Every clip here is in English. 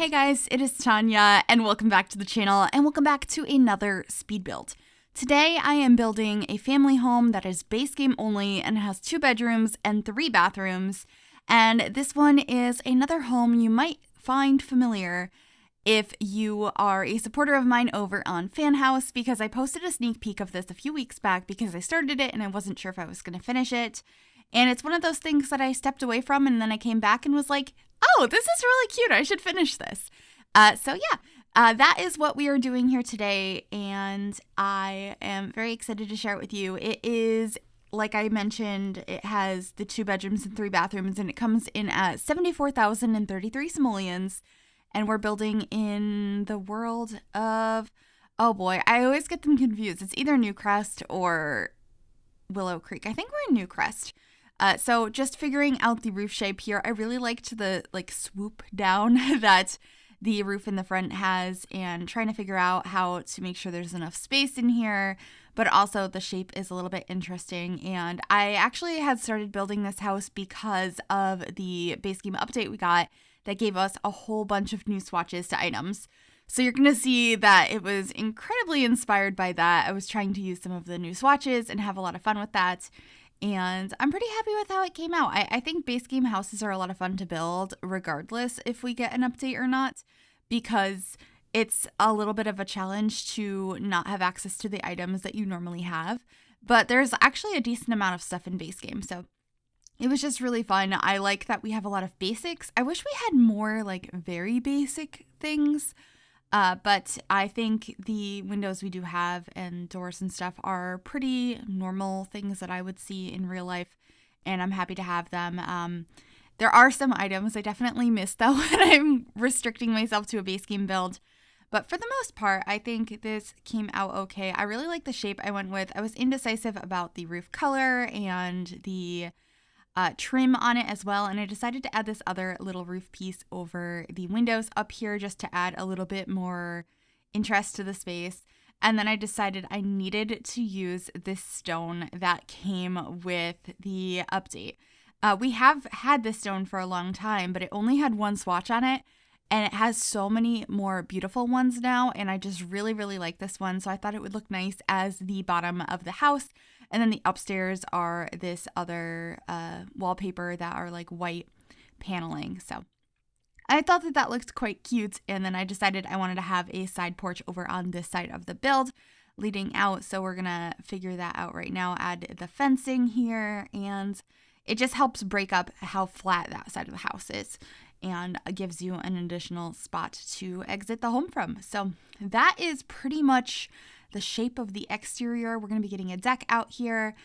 Hey guys, it is Tanya, and welcome back to the channel, and welcome back to another speed build. Today I am building a family home that is base game only and has 2 bedrooms and 3 bathrooms, and this one is another home you might find familiar if you are a supporter of mine over on FanHouse, because I posted a sneak peek of this a few weeks back because I started it and I wasn't sure if I was going to finish it. And it's one of those things that I stepped away from, and then I came back and was like, oh, this is really cute. I should finish this. That is what we are doing here today, and I am very excited to share it with you. It is, like I mentioned, it has the 2 bedrooms and 3 bathrooms, and it comes in at 74,033 simoleons. And we're building in the world of, oh boy, I always get them confused. It's either Newcrest or Willow Creek. I think we're in Newcrest. So just figuring out the roof shape here. I really liked the swoop down that the roof in the front has, and trying to figure out how to make sure there's enough space in here, but also the shape is a little bit interesting. And I actually had started building this house because of the base game update we got that gave us a whole bunch of new swatches to items. So you're going to see that it was incredibly inspired by that. I was trying to use some of the new swatches and have a lot of fun with that. And I'm pretty happy with how it came out. I think base game houses are a lot of fun to build, regardless if we get an update or not, because it's a little bit of a challenge to not have access to the items that you normally have. But there's actually a decent amount of stuff in base game, so it was just really fun. I like that we have a lot of basics. I wish we had more very basic things. But I think the windows we do have and doors and stuff are pretty normal things that I would see in real life, and I'm happy to have them. There are some items I definitely miss though when I'm restricting myself to a base game build. But for the most part, I think this came out okay. I really like the shape I went with. I was indecisive about the roof color and the trim on it as well, and I decided to add this other little roof piece over the windows up here just to add a little bit more interest to the space. And then I decided I needed to use this stone that came with the update. We have had this stone for a long time, but it only had one swatch on it, and it has so many more beautiful ones now, and I just really like this one, so I thought it would look nice as the bottom of the house. And then the upstairs are this other wallpaper that are white paneling. So I thought that looked quite cute, and then I decided I wanted to have a side porch over on this side of the build leading out, so we're gonna figure that out right now. Add the fencing here, and it just helps break up how flat that side of the house is and gives you an additional spot to exit the home from. So that is pretty much the shape of the exterior. We're going to be getting a deck out here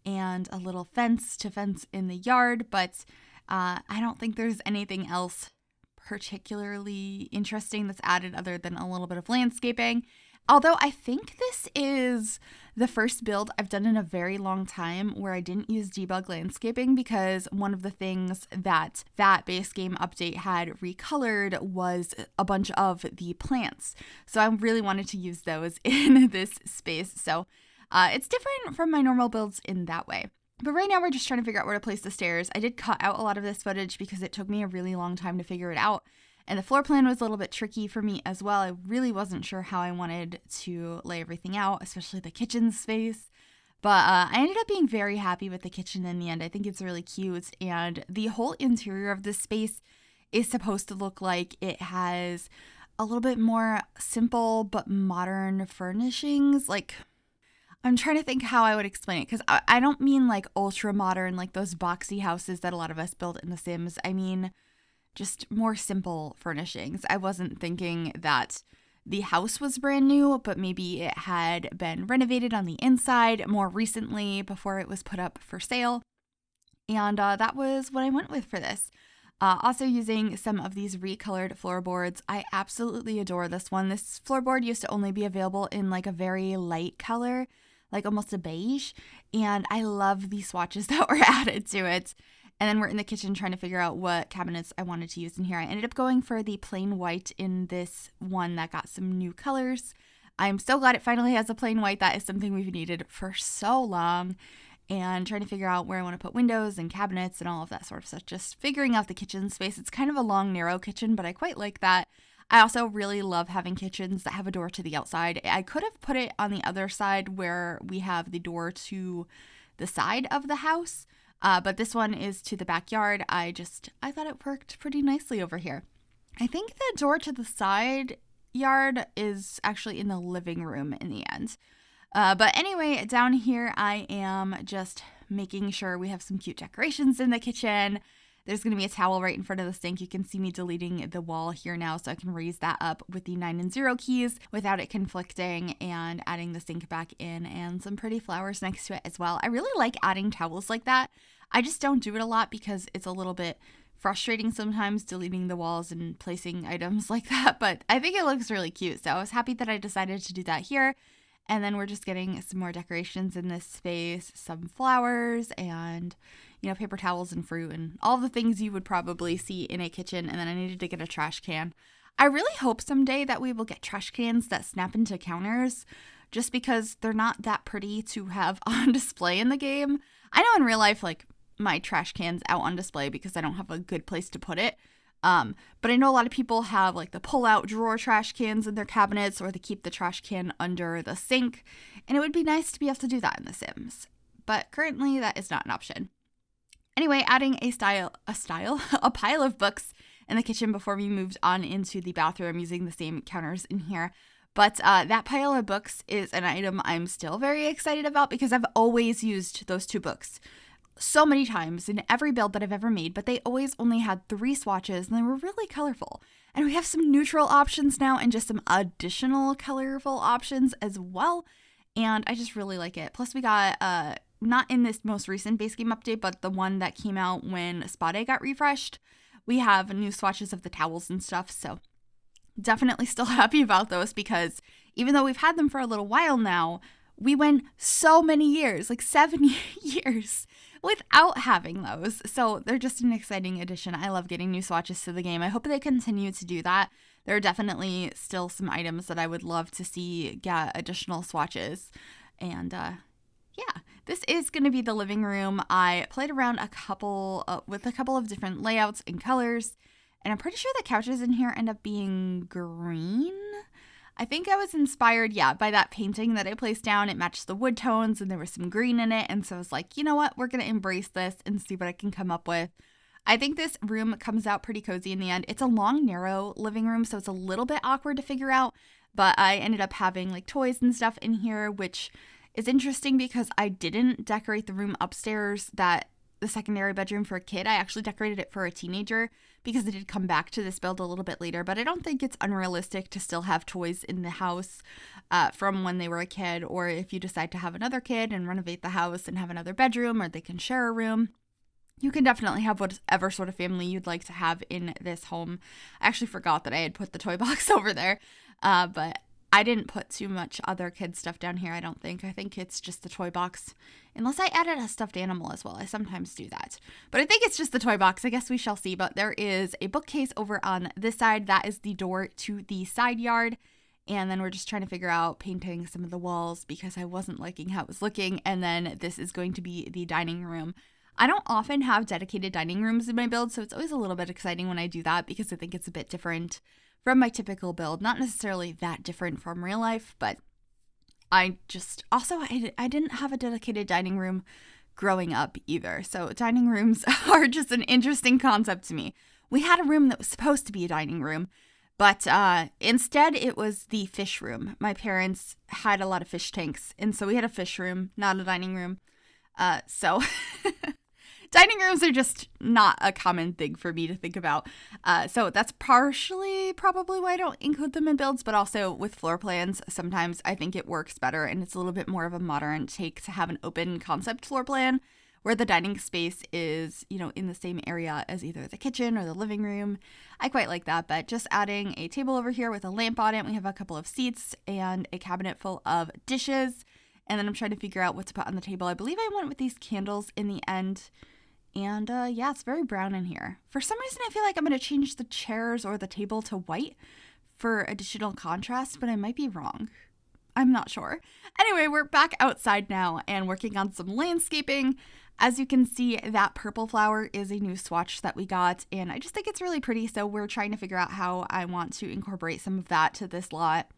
and a little fence to fence in the yard, but I don't think there's anything else particularly interesting that's added other than a little bit of landscaping. Although I think this is the first build I've done in a very long time where I didn't use debug landscaping, because one of the things that base game update had recolored was a bunch of the plants. So I really wanted to use those in this space. So it's different from my normal builds in that way. But right now we're just trying to figure out where to place the stairs. I did cut out a lot of this footage because it took me a really long time to figure it out. And the floor plan was a little bit tricky for me as well. I really wasn't sure how I wanted to lay everything out, especially the kitchen space. But I ended up being very happy with the kitchen in the end. I think it's really cute. And the whole interior of this space is supposed to look like it has a little bit more simple but modern furnishings. I'm trying to think how I would explain it, because I don't mean ultra modern, like those boxy houses that a lot of us build in The Sims. I mean just more simple furnishings. I wasn't thinking that the house was brand new, but maybe it had been renovated on the inside more recently before it was put up for sale. And that was what I went with for this. Also using some of these recolored floorboards. I absolutely adore this one. This floorboard used to only be available in a very light color, almost a beige. And I love the swatches that were added to it. And then we're in the kitchen trying to figure out what cabinets I wanted to use in here. I ended up going for the plain white in this one that got some new colors. I'm so glad it finally has a plain white. That is something we've needed for so long. And trying to figure out where I want to put windows and cabinets and all of that sort of stuff. Just figuring out the kitchen space. It's kind of a long, narrow kitchen, but I quite like that. I also really love having kitchens that have a door to the outside. I could have put it on the other side where we have the door to the side of the house, but this one is to the backyard. I thought it worked pretty nicely over here. I think the door to the side yard is actually in the living room in the end. But anyway, down here I am just making sure we have some cute decorations in the kitchen. There's going to be a towel right in front of the sink. You can see me deleting the wall here now, so I can raise that up with the 9 and 0 keys without it conflicting, and adding the sink back in and some pretty flowers next to it as well. I really like adding towels like that. I just don't do it a lot because it's a little bit frustrating sometimes deleting the walls and placing items like that, but I think it looks really cute. So I was happy that I decided to do that here. And then we're just getting some more decorations in this space, some flowers and, paper towels and fruit and all the things you would probably see in a kitchen. And then I needed to get a trash can. I really hope someday that we will get trash cans that snap into counters, just because they're not that pretty to have on display in the game. I know in real life, like, my trash can's out on display because I don't have a good place to put it. But I know a lot of people have like the pull-out drawer trash cans in their cabinets, or they keep the trash can under the sink, and it would be nice to be able to do that in The Sims. But currently that is not an option. Anyway, adding a pile of books in the kitchen before we moved on into the bathroom using the same counters in here. But that pile of books is an item I'm still very excited about because I've always used those 2 books so many times in every build that I've ever made, but they always only had 3 swatches and they were really colorful. And we have some neutral options now and just some additional colorful options as well. And I just really like it. Plus we got, not in this most recent base game update, but the one that came out when Spa Day got refreshed, we have new swatches of the towels and stuff. So definitely still happy about those, because even though we've had them for a little while now, we went so many years, like 7 years, without having those. So they're just an exciting addition. I love getting new swatches to the game. I hope they continue to do that. There are definitely still some items that I would love to see get additional swatches. And yeah, this is going to be the living room. I played around with a couple of different layouts and colors, and I'm pretty sure the couches in here end up being green. I think I was inspired, by that painting that I placed down. It matched the wood tones and there was some green in it. And so I was like, you know what? We're going to embrace this and see what I can come up with. I think this room comes out pretty cozy in the end. It's a long, narrow living room, so it's a little bit awkward to figure out. But I ended up having like toys and stuff in here, which is interesting because I didn't decorate the room upstairs, the secondary bedroom, for a kid. I actually decorated it for a teenager because I did come back to this build a little bit later, but I don't think it's unrealistic to still have toys in the house from when they were a kid, or if you decide to have another kid and renovate the house and have another bedroom, or they can share a room. You can definitely have whatever sort of family you'd like to have in this home. I actually forgot that I had put the toy box over there, but I didn't put too much other kid stuff down here, I don't think. I think it's just the toy box. Unless I added a stuffed animal as well. I sometimes do that. But I think it's just the toy box. I guess we shall see. But there is a bookcase over on this side. That is the door to the side yard. And then we're just trying to figure out painting some of the walls because I wasn't liking how it was looking. And then this is going to be the dining room. I don't often have dedicated dining rooms in my build, so it's always a little bit exciting when I do that because I think it's a bit different from my typical build. Not necessarily that different from real life, but I didn't have a dedicated dining room growing up either. So dining rooms are just an interesting concept to me. We had a room that was supposed to be a dining room, but instead it was the fish room. My parents had a lot of fish tanks, and so we had a fish room, not a dining room. So dining rooms are just not a common thing for me to think about. So that's partially probably why I don't include them in builds, but also with floor plans, sometimes I think it works better and it's a little bit more of a modern take to have an open concept floor plan where the dining space is, in the same area as either the kitchen or the living room. I quite like that, but just adding a table over here with a lamp on it. We have a couple of seats and a cabinet full of dishes. And then I'm trying to figure out what to put on the table. I believe I went with these candles in the end. And yeah, it's very brown in here. For some reason, I feel like I'm going to change the chairs or the table to white for additional contrast, but I might be wrong. I'm not sure. Anyway, we're back outside now and working on some landscaping. As you can see, that purple flower is a new swatch that we got, and I just think it's really pretty, so we're trying to figure out how I want to incorporate some of that to this lot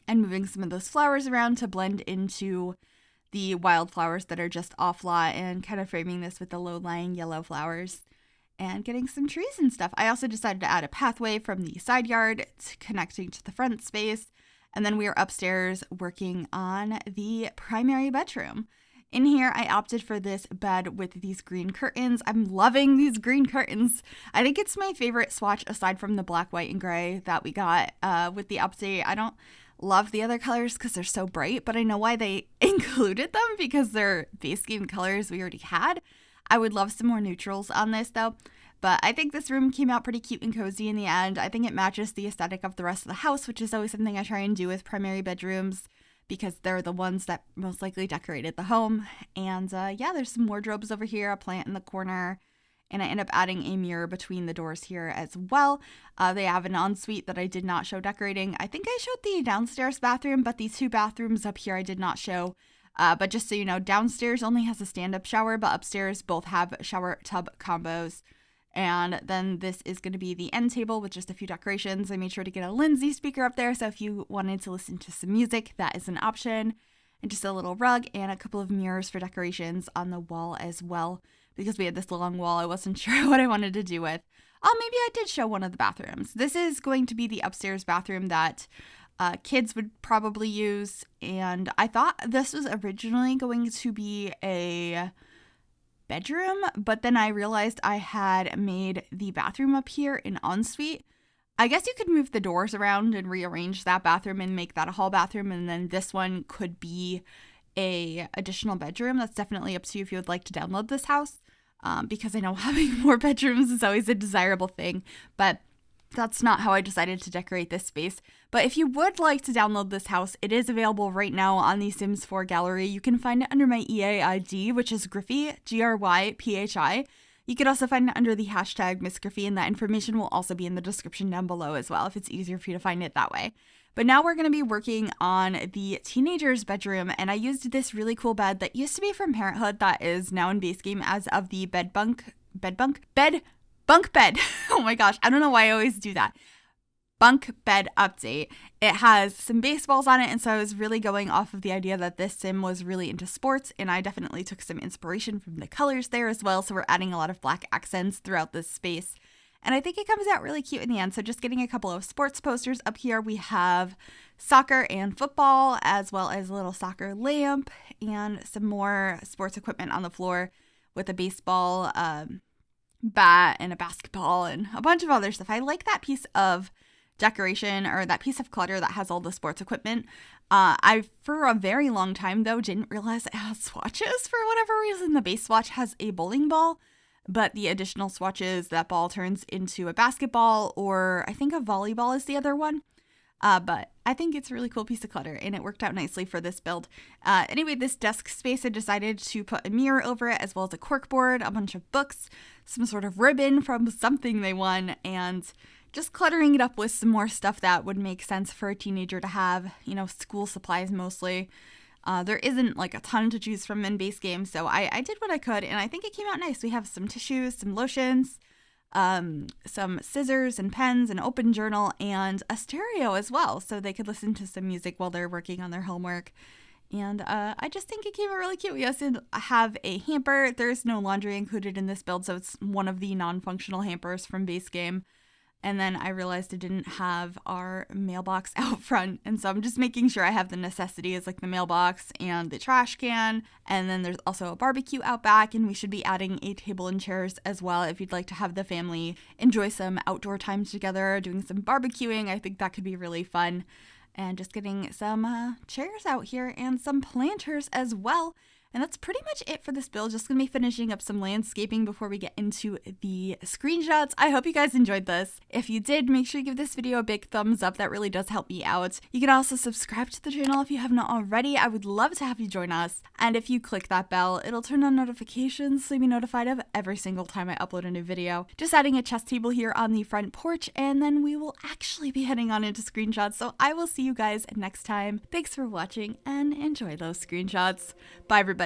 and moving some of those flowers around to blend into the wildflowers that are just off lot and kind of framing this with the low-lying yellow flowers and getting some trees and stuff. I also decided to add a pathway from the side yard connecting to the front space, and then we are upstairs working on the primary bedroom. In here, I opted for this bed with these green curtains. I'm loving these green curtains. I think it's my favorite swatch aside from the black, white, and gray that we got with the update. I don't love the other colors because they're so bright, but I know why they included them because they're base game colors we already had. I would love some more neutrals on this though, but I think this room came out pretty cute and cozy in the end. I think it matches the aesthetic of the rest of the house, which is always something I try and do with primary bedrooms, because they're the ones that most likely decorated the home. And yeah, there's some wardrobes over here, a plant in the corner, and I end up adding a mirror between the doors here as well. They have an ensuite that I did not show decorating. I think I showed the downstairs bathroom, but these two bathrooms up here I did not show. But just so you know, downstairs only has a stand-up shower, but upstairs both have shower tub combos. And then this is going to be the end table with just a few decorations. I made sure to get a Lindsay speaker up there, so if you wanted to listen to some music, that is an option. And just a little rug and a couple of mirrors for decorations on the wall as well. Because we had this long wall, I wasn't sure what I wanted to do with. Oh, maybe I did show one of the bathrooms. This is going to be the upstairs bathroom that kids would probably use. And I thought this was originally going to be a bedroom, but then I realized I had made the bathroom up here an ensuite. I guess you could move the doors around and rearrange that bathroom and make that a hall bathroom, and then this one could be a additional bedroom. That's definitely up to you if you would like to download this house, because I know having more bedrooms is always a desirable thing, but that's not how I decided to decorate this space. But if you would like to download this house, it is available right now on the Sims 4 gallery. You can find it under my EA ID, which is Gryphi, Gryphi. You could also find it under the hashtag MissGryphi, and that information will also be in the description down below as well if it's easier for you to find it that way. But now we're going to be working on the teenager's bedroom, and I used this really cool bed that used to be from Parenthood that is now in base game as of the bunk bed. Oh my gosh, I don't know why I always do that. Bunk bed update. It has some baseballs on it, and so I was really going off of the idea that this sim was really into sports, and I definitely took some inspiration from the colors there as well, so we're adding a lot of black accents throughout this space. And I think it comes out really cute in the end. So just getting a couple of sports posters up here. We have soccer and football, as well as a little soccer lamp and some more sports equipment on the floor with a baseball bat and a basketball and a bunch of other stuff. I like that piece of decoration, or that piece of clutter that has all the sports equipment. I, for a very long time though, didn't realize it has swatches. For whatever reason, the base swatch has a bowling ball, but the additional swatches, that ball turns into a basketball, or I think a volleyball is the other one. But I think it's a really cool piece of clutter, and it worked out nicely for this build. Anyway, this desk space, I decided to put a mirror over it, as well as a corkboard, a bunch of books, some sort of ribbon from something they won, and just cluttering it up with some more stuff that would make sense for a teenager to have, you know, school supplies mostly. There isn't like a ton to choose from in base game, so I did what I could, and I think it came out nice. We have some tissues, some lotions, some scissors and pens, an open journal, and a stereo as well, so they could listen to some music while they're working on their homework. And I just think it came out really cute. We also have a hamper. There's no laundry included in this build, so it's one of the non-functional hampers from base game. And then I realized I didn't have our mailbox out front. And so I'm just making sure I have the necessities like the mailbox and the trash can. And then there's also a barbecue out back. And we should be adding a table and chairs as well if you'd like to have the family enjoy some outdoor time together, doing some barbecuing. I think that could be really fun. And just getting some chairs out here and some planters as well. And that's pretty much it for this build. Just going to be finishing up some landscaping before we get into the screenshots. I hope you guys enjoyed this. If you did, make sure you give this video a big thumbs up. That really does help me out. You can also subscribe to the channel if you have not already. I would love to have you join us. And if you click that bell, it'll turn on notifications so you'll be notified of every single time I upload a new video. Just adding a chess table here on the front porch, and then we will actually be heading on into screenshots. So I will see you guys next time. Thanks for watching and enjoy those screenshots. Bye everybody.